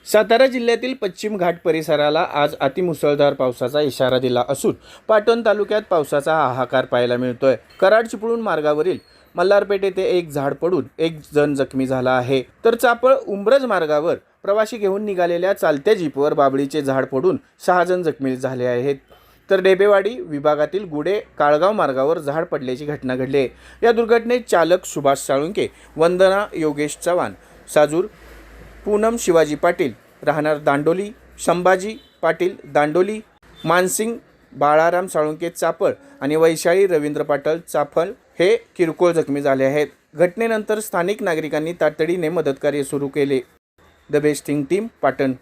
सातारा जिल्ह्यातील पश्चिम घाट परिसराला आज अतिमुसळधार पावसाचा इशारा दिला असून पाटण तालुक्यात पावसाचा हाहाकार पाहायला मिळतोय। कराड चिपळूण मार्गावरील मल्हारपेठ येथे एक झाड पडून एक जण जखमी झाला आहे, तर चापळ उंब्रज मार्गावर प्रवासी घेऊन निघालेल्या चालत्या जीपवर बाबळीचे झाड पडून 6 जण जखमी झाले आहेत। तर डेबेवाडी विभागातील गुडे काळगाव मार्गावर झाड पडल्याची घटना घडली आहे। या दुर्घटनेत चालक सुभाष साळुंके, वंदना योगेश चव्हाण साजूर, पूनम शिवाजी पाटील राहणार दांडोली, संभाजी पाटील दांडोली, मानसिंग बाळाराम साळुंके चापळ आणि वैशाली रवींद्र पाटील चाफल हे किरकोळ जखमी झाले आहेत। घटनेनंतर स्थानिक नागरिकांनी तातडीने मदतकार्य सुरू केले। The best thing team, Patan.